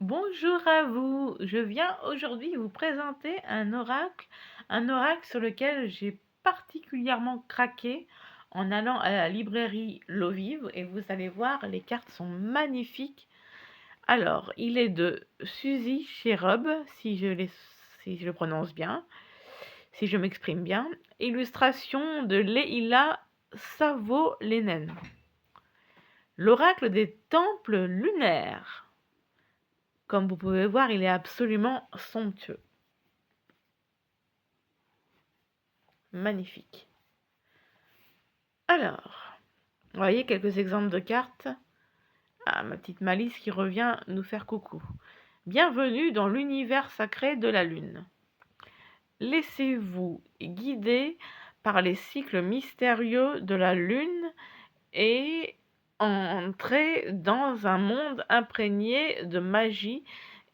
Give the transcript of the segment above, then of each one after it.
Bonjour à vous, je viens aujourd'hui vous présenter un oracle sur lequel j'ai particulièrement craqué en allant à la librairie Lovive et vous allez voir, les cartes sont magnifiques. Alors, il est de Suzy Cherub, si je le prononce bien, si je m'exprime bien. Illustration de Leila Savolenen. L'oracle des temples lunaires. Comme vous pouvez voir, il est absolument somptueux. Magnifique. Alors, vous voyez quelques exemples de cartes. Ah, ma petite Malice qui revient nous faire coucou. Bienvenue dans l'univers sacré de la Lune. Laissez-vous guider par les cycles mystérieux de la Lune et entrez dans un monde imprégné de magie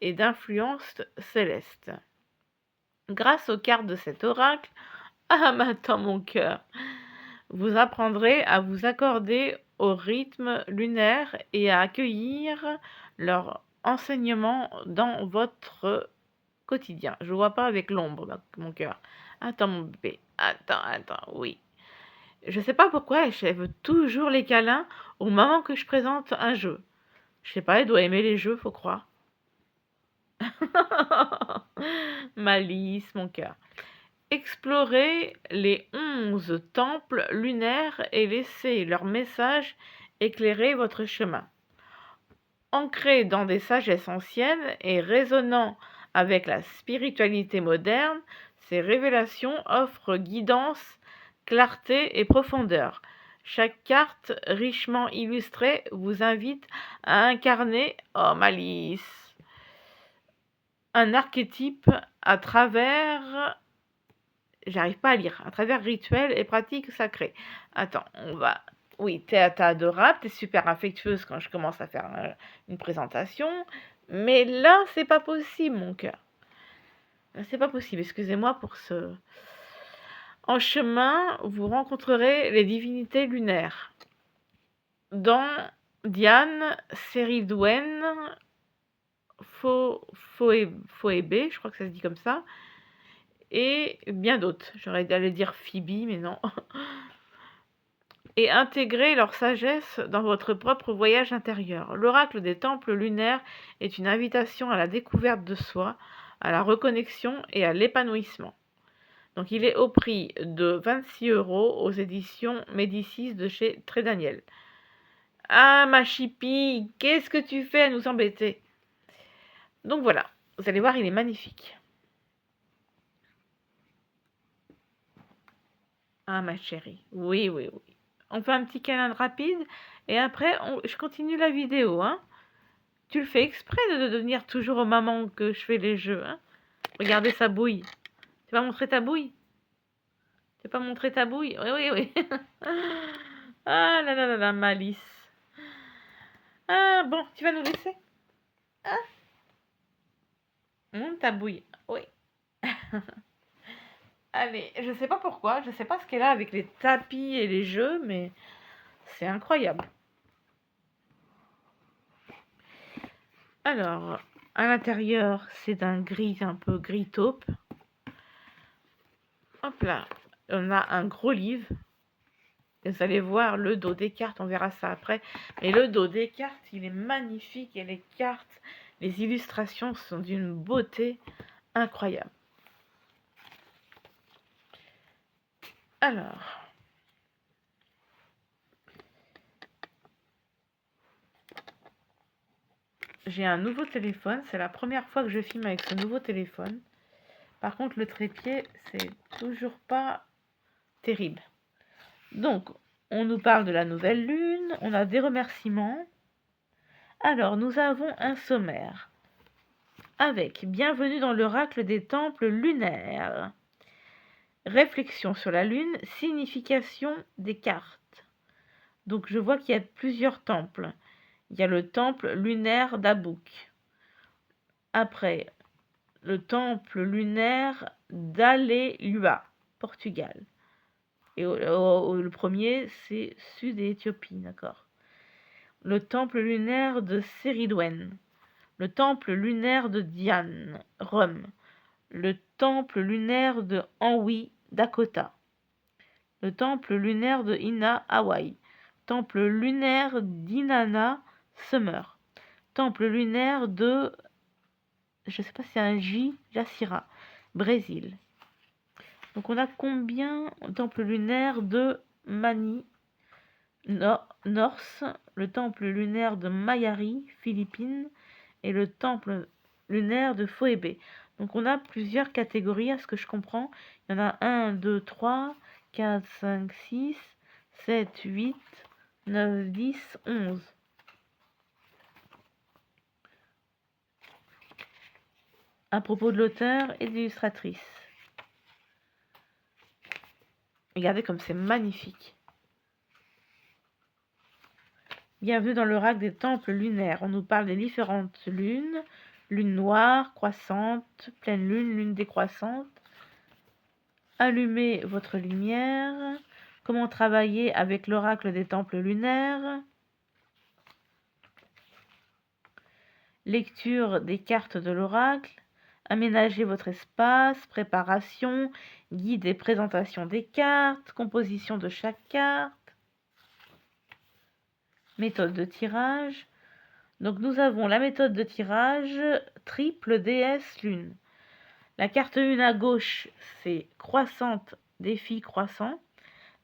et d'influences célestes. Grâce aux cartes de cet oracle, ah, m'attend mon cœur, vous apprendrez à vous accorder au rythme lunaire et à accueillir leur enseignement dans votre quotidien. Je vois pas avec l'ombre, mon cœur. Attends, mon bébé. Attends, oui. Je sais pas pourquoi elle veut toujours les câlins au moment que je présente un jeu. Je sais pas, elle doit aimer les jeux, faut croire. Malice, mon cœur. Explorez les 11 temples lunaires et laissez leur message éclairer votre chemin. Ancrés dans des sagesses anciennes et résonnant avec la spiritualité moderne, ces révélations offrent guidance, clarté et profondeur. Chaque carte richement illustrée vous invite à incarner, oh Malice, un archétype à travers... J'arrive pas à lire. À travers rituels et pratiques sacrées. Attends, on va... Oui, t'es adorable, t'es super affectueuse quand je commence à faire une présentation. Mais là, c'est pas possible, mon cœur. C'est pas possible, excusez-moi pour ce... En chemin, vous rencontrerez les divinités lunaires. Dans Diane, Céridwen, Phoebe, je crois que ça se dit comme ça, et bien d'autres. J'aurais dû dire Phoebe, mais non. Et intégrer leur sagesse dans votre propre voyage intérieur. L'oracle des temples lunaires est une invitation à la découverte de soi, à la reconnexion et à l'épanouissement. Donc il est au prix de 26 € aux éditions Médicis de chez Très Daniel. Ah ma chipie, qu'est-ce que tu fais à nous embêter? Donc voilà, vous allez voir, il est magnifique. Ah ma chérie, oui. On fait un petit câlin rapide et après je continue la vidéo. Hein. Tu le fais exprès de venir toujours au moment que je fais les jeux. Hein. Regardez sa bouille. Tu vas montrer ta bouille? Tu vas pas montrer ta bouille? Oui. Ah là, Malice. Ah bon, tu vas nous laisser? Ah, montre ta bouille. Oui. Allez, je sais pas pourquoi, je sais pas ce qu'elle a avec les tapis et les jeux, mais c'est incroyable. Alors, à l'intérieur, c'est d'un gris, un peu gris taupe. Hop là, on a un gros livre. Vous allez voir le dos des cartes, on verra ça après. Mais le dos des cartes, il est magnifique. Et les cartes, les illustrations sont d'une beauté incroyable. Alors, j'ai un nouveau téléphone. C'est la première fois que je filme avec ce nouveau téléphone. Par contre, le trépied, c'est toujours pas terrible. Donc, on nous parle de la nouvelle lune. On a des remerciements. Alors, nous avons un sommaire. Avec Bienvenue dans l'oracle des temples lunaires. Réflexion sur la lune, signification des cartes. Donc je vois qu'il y a plusieurs temples. Il y a le temple lunaire d'Abouk. Après, le temple lunaire d'Alelua, Portugal. Et le premier, c'est Sud et Éthiopie, d'accord. Le temple lunaire de Céridwen. le temple lunaire de Diane, Rome, le temple lunaire de Anhui, Dakota, le temple lunaire de Ina, Hawaï, temple lunaire d'Inanna, Summer, temple lunaire de, je sais pas si c'est un J, Jacira, Brésil. Donc on a combien temple lunaire de Mani, Norse, le temple lunaire de Mayari, Philippines, et le temple lunaire de Phoébé. Donc on a plusieurs catégories, à ce que je comprends. Il y en a 1, 2, 3, 4, 5, 6, 7, 8, 9, 10, 11. À propos de l'auteur et de l'illustratrice. Regardez comme c'est magnifique. Bienvenue dans l'oracle des temples lunaires. On nous parle des différentes lunes. Lune noire, croissante, pleine lune, lune décroissante. Allumez votre lumière. Comment travailler avec l'oracle des temples lunaires. Lecture des cartes de l'oracle. Aménagez votre espace. Préparation. Guide et présentation des cartes. Composition de chaque carte. Méthode de tirage. Donc nous avons la méthode de tirage triple déesse lune. La carte 1 à gauche, c'est croissante, défi croissant.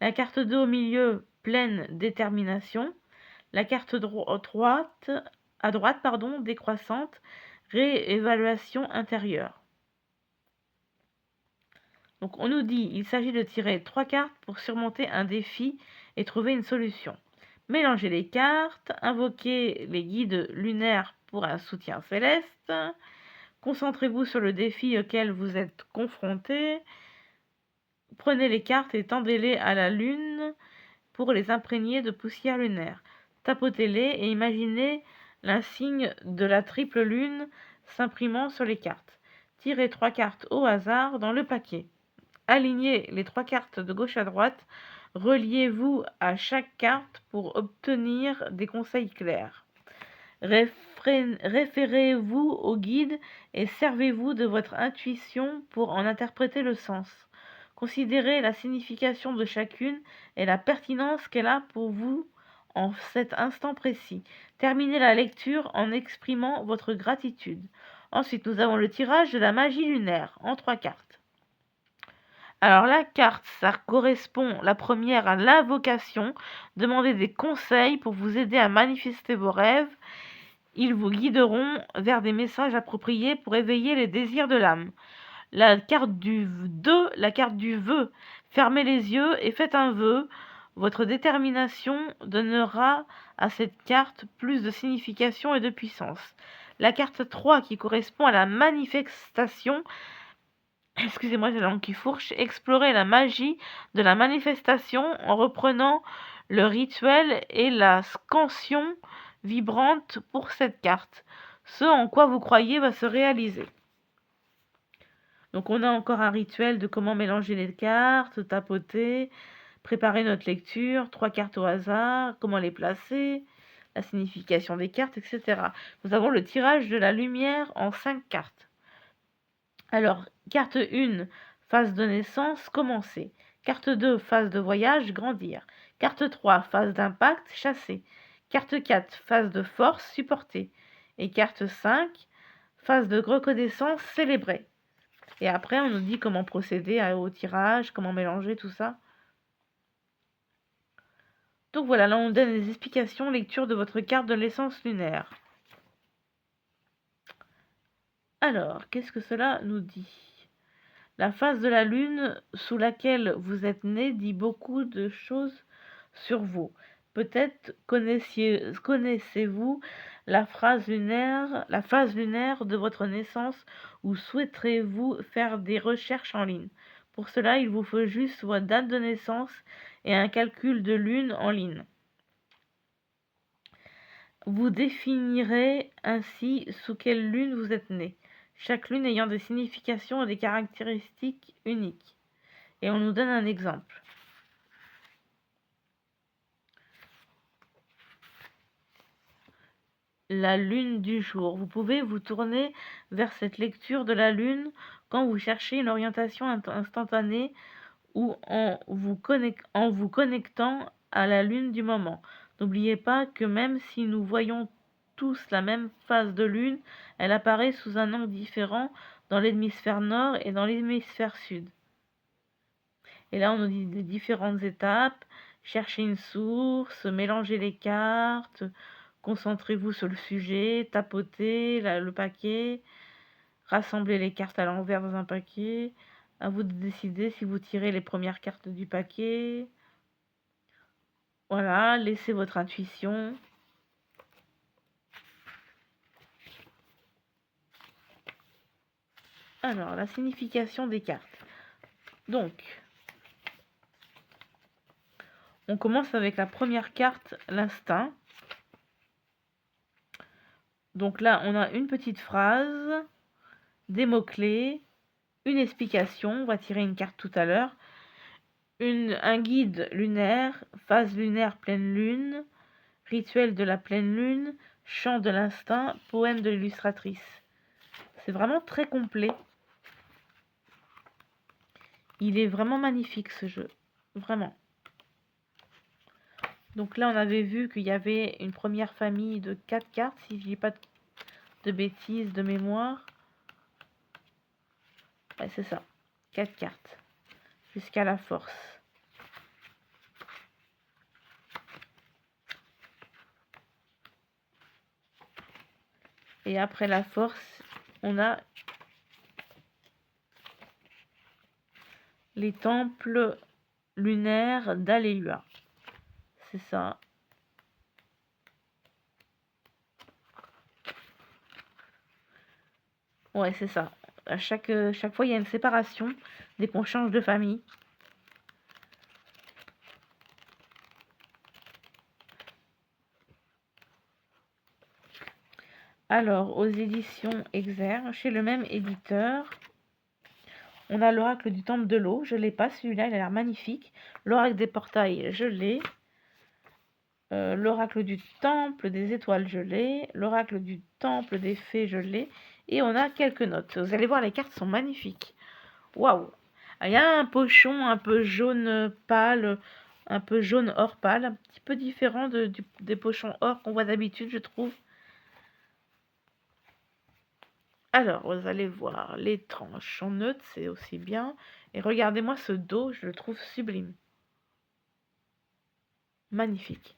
La carte 2 au milieu, pleine détermination. La carte à droite, décroissante, réévaluation intérieure. Donc on nous dit il s'agit de tirer 3 cartes pour surmonter un défi et trouver une solution. Mélangez les cartes, invoquez les guides lunaires pour un soutien céleste, concentrez-vous sur le défi auquel vous êtes confronté, prenez les cartes et tendez-les à la lune pour les imprégner de poussière lunaire. Tapotez-les et imaginez l'insigne de la triple lune s'imprimant sur les cartes. Tirez 3 cartes au hasard dans le paquet. Alignez les 3 cartes de gauche à droite. Reliez-vous à chaque carte pour obtenir des conseils clairs. Référez-vous au guide et servez-vous de votre intuition pour en interpréter le sens. Considérez la signification de chacune et la pertinence qu'elle a pour vous en cet instant précis. Terminez la lecture en exprimant votre gratitude. Ensuite, nous avons le tirage de la magie lunaire en 3 cartes. Alors la carte, ça correspond, la première, à l'invocation. Demandez des conseils pour vous aider à manifester vos rêves. Ils vous guideront vers des messages appropriés pour éveiller les désirs de l'âme. La carte du 2, la carte du vœu. Fermez les yeux et faites un vœu. Votre détermination donnera à cette carte plus de signification et de puissance. La carte 3 qui correspond à la manifestation. Excusez-moi, j'ai la langue qui fourche. Explorez la magie de la manifestation en reprenant le rituel et la scansion vibrante pour cette carte. Ce en quoi vous croyez va se réaliser. Donc on a encore un rituel de comment mélanger les cartes, tapoter, préparer notre lecture, 3 cartes au hasard, comment les placer, la signification des cartes, etc. Nous avons le tirage de la lumière en 5 cartes. Alors, carte 1, phase de naissance, commencer. Carte 2, phase de voyage, grandir. Carte 3, phase d'impact, chasser. Carte 4, phase de force, supporter. Et carte 5, phase de reconnaissance, célébrer. Et après, on nous dit comment procéder au tirage, comment mélanger tout ça. Donc voilà, là on donne les explications, lecture de votre carte de l'essence lunaire. Alors, qu'est-ce que cela nous dit ? La phase de la lune sous laquelle vous êtes né dit beaucoup de choses sur vous. Peut-être connaissez-vous la phase lunaire de votre naissance ou souhaiterez-vous faire des recherches en ligne. Pour cela, il vous faut juste votre date de naissance et un calcul de lune en ligne. Vous définirez ainsi sous quelle lune vous êtes né, chaque lune ayant des significations et des caractéristiques uniques. Et on nous donne un exemple. la lune du jour. Vous pouvez vous tourner vers cette lecture de la lune quand vous cherchez une orientation instantanée ou en vous connectant à la lune du moment. N'oubliez pas que même si nous voyons tous la même phase de lune, elle apparaît sous un angle différent dans l'hémisphère nord et dans l'hémisphère sud. Et là, on nous dit de différentes étapes. Cherchez une source, mélangez les cartes, concentrez-vous sur le sujet, tapotez le paquet, rassemblez les cartes à l'envers dans un paquet. À vous de décider si vous tirez les premières cartes du paquet. Voilà, laissez votre intuition. Alors, la signification des cartes. Donc, on commence avec la première carte, l'instinct. Donc là, on a une petite phrase, des mots-clés, une explication. On va tirer une carte tout à l'heure. Un guide lunaire, phase lunaire, pleine lune, rituel de la pleine lune, chant de l'instinct, poème de l'illustratrice. C'est vraiment très complet. Il est vraiment magnifique ce jeu, vraiment. Donc là, on avait vu qu'il y avait une première famille de 4 cartes, si je dis pas de bêtises de mémoire. Ouais, c'est ça, 4 cartes, jusqu'à la force. Et après la force, on a les temples lunaires d'Alléluia. C'est ça. Ouais, c'est ça. À chaque fois, il y a une séparation dès qu'on change de famille. Alors, aux éditions Exer, chez le même éditeur, on a l'oracle du temple de l'eau. Je ne l'ai pas, celui-là, il a l'air magnifique. L'oracle des portails, je l'ai. L'oracle du temple des étoiles, je l'ai. L'oracle du temple des fées, je l'ai. Et on a quelques notes. Vous allez voir, les cartes sont magnifiques. Waouh! Il y a un pochon un peu jaune pâle, un peu jaune or pâle, un petit peu différent des pochons or qu'on voit d'habitude, je trouve. Alors, vous allez voir, les tranches sont neutres, c'est aussi bien. Et regardez-moi ce dos, je le trouve sublime. Magnifique.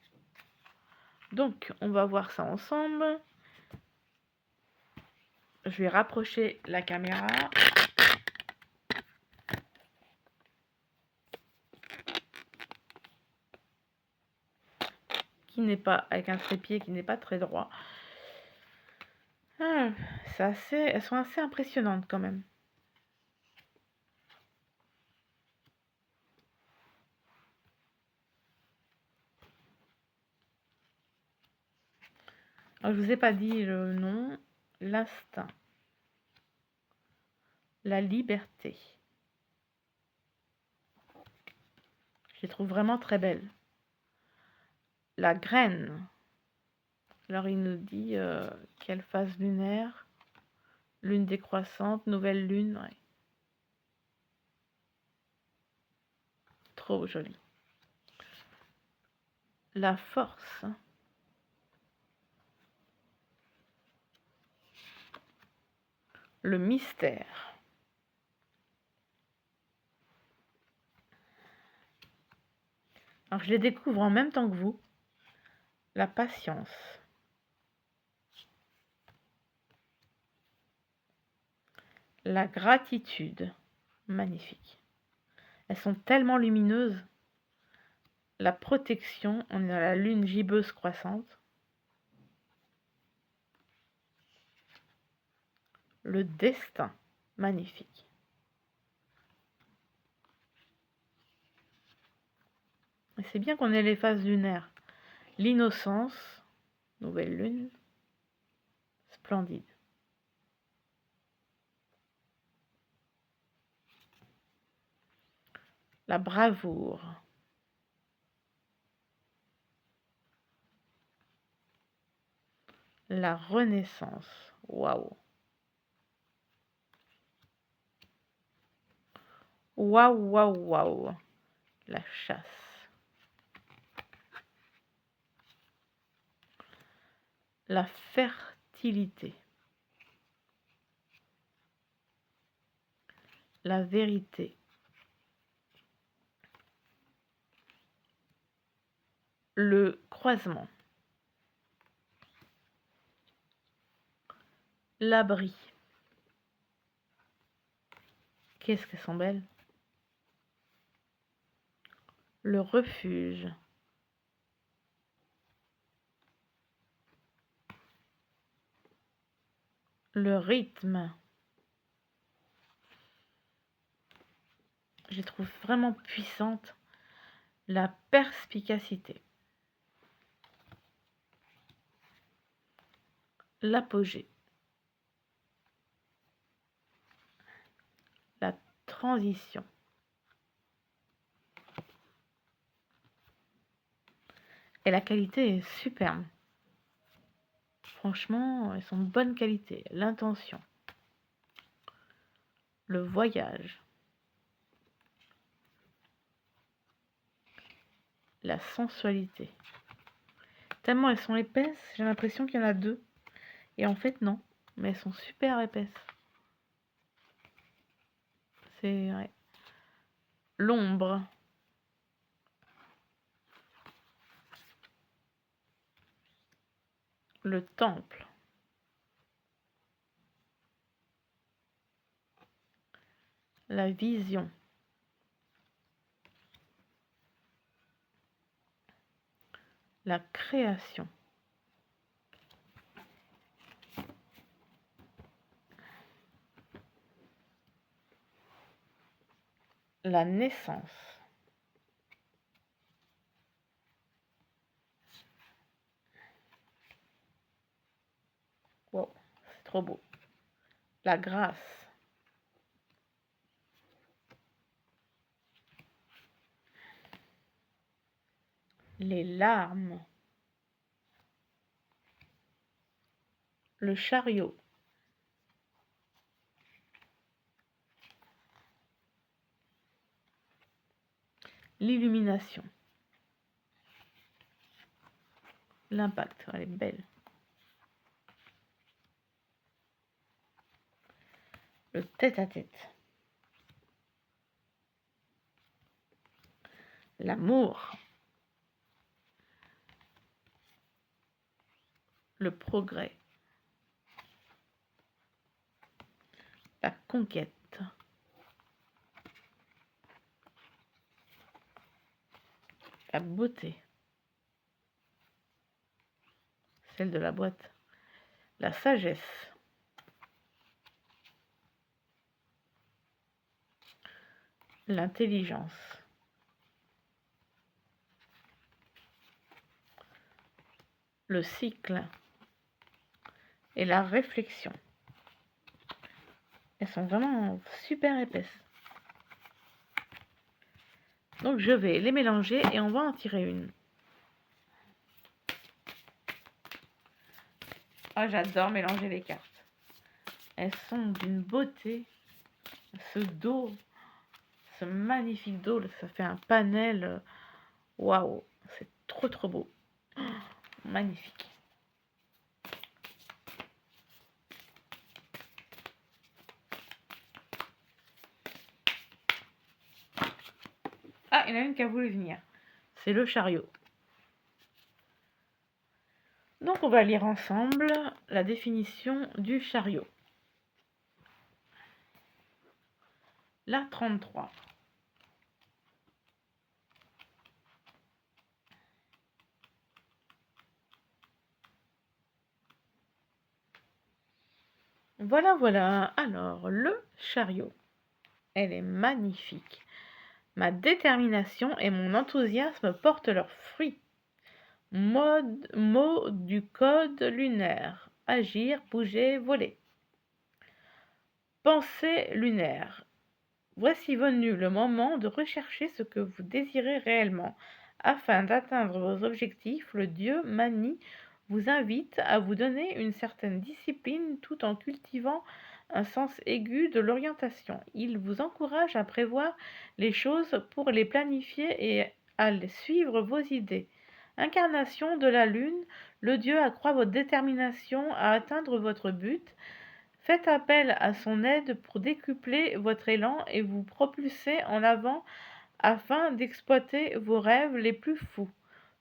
Donc, on va voir ça ensemble. Je vais rapprocher la caméra. Qui n'est pas, avec un trépied qui n'est pas très droit. Ah, elles sont assez impressionnantes quand même. Alors, je vous ai pas dit le nom. L'instinct. La liberté. Je les trouve vraiment très belles. La graine. Alors, il nous dit quelle phase lunaire. Lune décroissante, nouvelle lune. Ouais. Trop joli. La force. Le mystère. Alors, je les découvre en même temps que vous. La patience. La gratitude. Magnifique. Elles sont tellement lumineuses. La protection. On est à la lune gibbeuse croissante. Le destin. Magnifique. Et c'est bien qu'on ait les phases lunaires. L'innocence. Nouvelle lune. Splendide. La bravoure. La renaissance. Waouh. Waouh, waouh, waouh. La chasse. La fertilité. La vérité. Le croisement. L'abri. Qu'est-ce qu'elles sont belles. Le refuge. Le rythme. Je les trouve vraiment puissantes. La perspicacité. L'apogée. La transition. Et la qualité est superbe. Franchement, elles sont de bonne qualité. L'intention. Le voyage. La sensualité. Tellement elles sont épaisses, j'ai l'impression qu'il y en a deux. Et en fait, non. Mais elles sont super épaisses. C'est vrai. L'ombre. Le temple. La vision. La création. La naissance. Wow, c'est trop beau. La grâce. Les larmes. Le chariot. L'illumination. L'impact, elle est belle. Le tête-à-tête. L'amour. Le progrès. La conquête. La beauté. Celle de la boîte. La sagesse. L'intelligence. Le cycle. Et la réflexion. Elles sont vraiment super épaisses. Donc je vais les mélanger et on va en tirer une. Ah, j'adore mélanger les cartes. Elles sont d'une beauté. Ce dos, ce magnifique dos, ça fait un panel. Waouh, c'est trop trop beau. Oh, magnifique. Ah, il y en a une qui a voulu venir. C'est le chariot. Donc on va lire ensemble la définition du chariot. La 33. Voilà, voilà. Alors, le chariot. Elle est magnifique. Ma détermination et mon enthousiasme portent leurs fruits. Mot du code lunaire. Agir, bouger, voler. Pensée lunaire. Voici venu le moment de rechercher ce que vous désirez réellement. Afin d'atteindre vos objectifs, le dieu Mani vous invite à vous donner une certaine discipline tout en cultivant un sens aigu de l'orientation. Il vous encourage à prévoir les choses pour les planifier et à suivre vos idées. Incarnation de la lune, le dieu accroît votre détermination à atteindre votre but. Faites appel à son aide pour décupler votre élan et vous propulser en avant afin d'exploiter vos rêves les plus fous.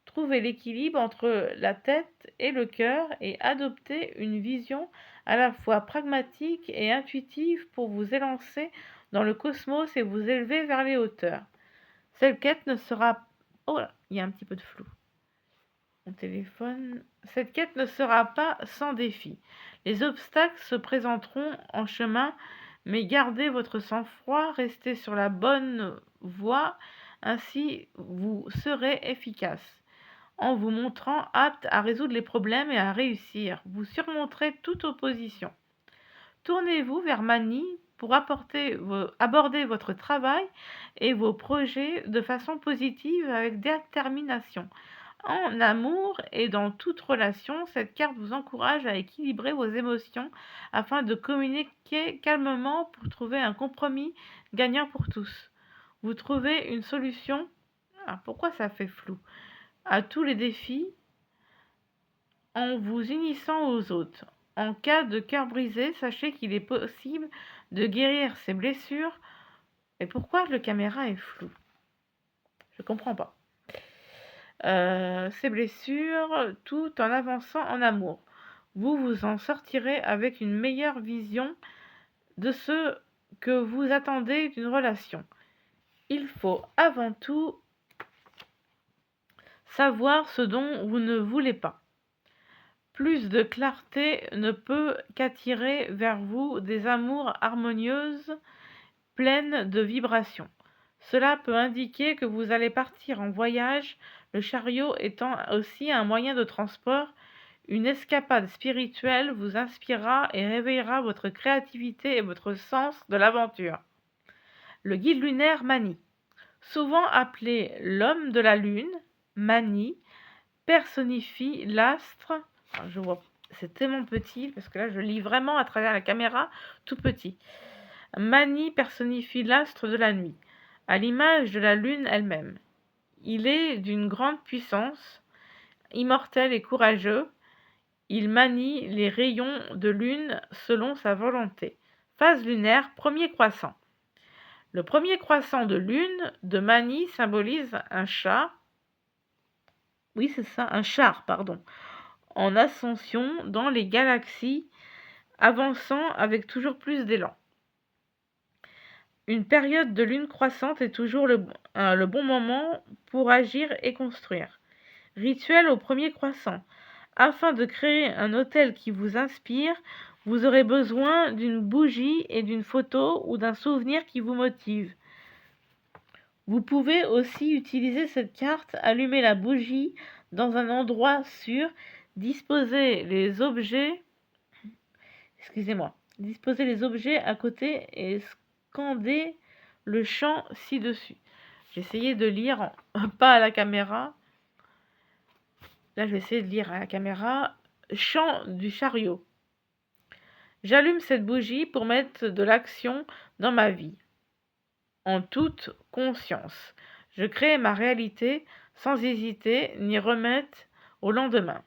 Trouvez l'équilibre entre la tête et le cœur et adoptez une vision à la fois pragmatique et intuitive pour vous élancer dans le cosmos et vous élever vers les hauteurs. Cette quête ne sera... Oh là, il y a un petit peu de flou. Mon téléphone. Cette quête ne sera pas sans défi. Les obstacles se présenteront en chemin, mais gardez votre sang-froid, restez sur la bonne voie, ainsi vous serez efficace. En vous montrant apte à résoudre les problèmes et à réussir, vous surmonterez toute opposition. Tournez-vous vers Mani pour aborder votre travail et vos projets de façon positive avec détermination. En amour et dans toute relation, cette carte vous encourage à équilibrer vos émotions afin de communiquer calmement pour trouver un compromis gagnant pour tous. Vous trouvez une solution. Pourquoi ça fait flou? À tous les défis en vous unissant aux autres. En cas de cœur brisé, sachez qu'il est possible de guérir ces blessures. Et pourquoi le caméra est flou? Je comprends pas. Ces blessures, tout en avançant en amour. Vous vous en sortirez avec une meilleure vision de ce que vous attendez d'une relation. Il faut avant tout savoir ce dont vous ne voulez pas. Plus de clarté ne peut qu'attirer vers vous des amours harmonieuses, pleines de vibrations. Cela peut indiquer que vous allez partir en voyage, le chariot étant aussi un moyen de transport. Une escapade spirituelle vous inspirera et réveillera votre créativité et votre sens de l'aventure. Le guide lunaire Mani. Souvent appelé l'homme de la lune, Mani personnifie l'astre. Je vois, c'est tellement petit parce que là je lis vraiment à travers la caméra, tout petit. Mani personnifie l'astre de la nuit, à l'image de la lune elle-même. Il est d'une grande puissance, immortel et courageux. Il manie les rayons de lune selon sa volonté. Phase lunaire, premier croissant. Le premier croissant de lune de Mani symbolise un chat. Oui, c'est ça, un char, pardon. En ascension dans les galaxies, avançant avec toujours plus d'élan. Une période de lune croissante est toujours le bon moment pour agir et construire. Rituel au premier croissant. Afin de créer un hôtel qui vous inspire, vous aurez besoin d'une bougie et d'une photo ou d'un souvenir qui vous motive. Vous pouvez aussi utiliser cette carte, allumer la bougie dans un endroit sûr, disposer les objets à côté et scander le chant ci-dessus. J'essayais de lire, pas à la caméra. Là, je vais essayer de lire à la caméra. Chant du chariot. J'allume cette bougie pour mettre de l'action dans ma vie. En toute conscience. Je crée ma réalité sans hésiter ni remettre au lendemain.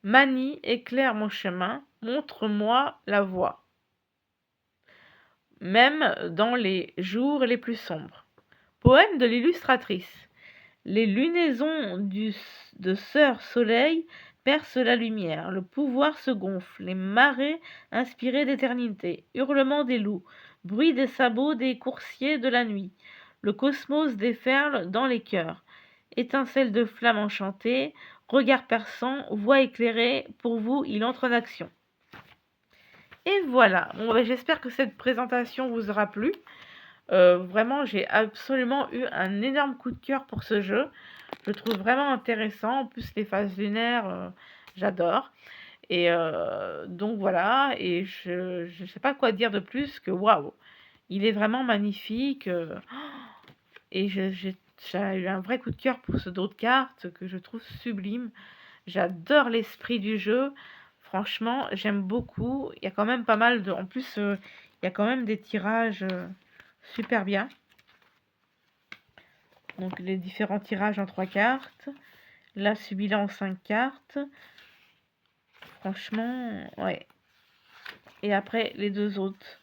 Mani éclaire mon chemin, montre-moi la voie. Même dans les jours les plus sombres. Poème de l'illustratrice. Les lunaisons de Sœur Soleil percent la lumière, le pouvoir se gonfle, les marées inspirées d'éternité, hurlements des loups, bruit des sabots des coursiers de la nuit. Le cosmos déferle dans les cœurs, étincelle de flammes enchantées, regard perçant, voix éclairée, pour vous il entre en action. Et voilà, j'espère que cette présentation vous aura plu. Vraiment, j'ai absolument eu un énorme coup de cœur pour ce jeu. Je le trouve vraiment intéressant. En plus, les phases lunaires, j'adore. Et donc voilà, et je ne sais pas quoi dire de plus que waouh, il est vraiment magnifique. Et j'ai eu un vrai coup de cœur pour ce dos de cartes que je trouve sublime. J'adore l'esprit du jeu. Franchement, j'aime beaucoup. Il y a quand même pas mal de... En plus, il y a quand même des tirages super bien. Donc les différents tirages en 3 cartes. Là, celui-là en 5 cartes. Franchement, ouais. Et après, les deux autres.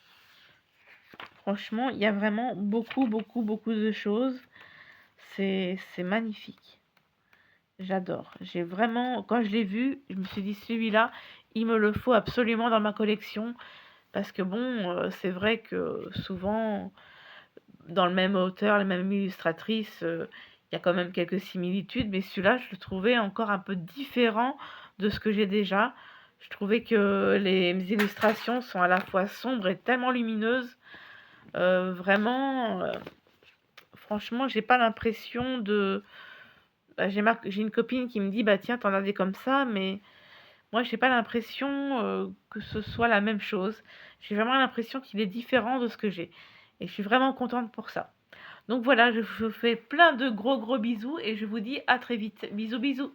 Franchement, il y a vraiment beaucoup de choses. C'est magnifique. J'adore. J'ai vraiment, quand je l'ai vu, je me suis dit, celui-là, il me le faut absolument dans ma collection. Parce que bon, c'est vrai que souvent, dans le même auteur, la même illustratrice, il y a quand même quelques similitudes. Mais celui-là, je le trouvais encore un peu différent de ce que j'ai déjà. Je trouvais que les illustrations sont à la fois sombres et tellement lumineuses. Vraiment, franchement, j'ai pas l'impression de... Bah, j'ai une copine qui me dit, bah tiens, t'en as des comme ça, mais moi, j'ai pas l'impression que ce soit la même chose. J'ai vraiment l'impression qu'il est différent de ce que j'ai. Et je suis vraiment contente pour ça. Donc voilà, je vous fais plein de gros bisous et je vous dis à très vite. Bisous bisous.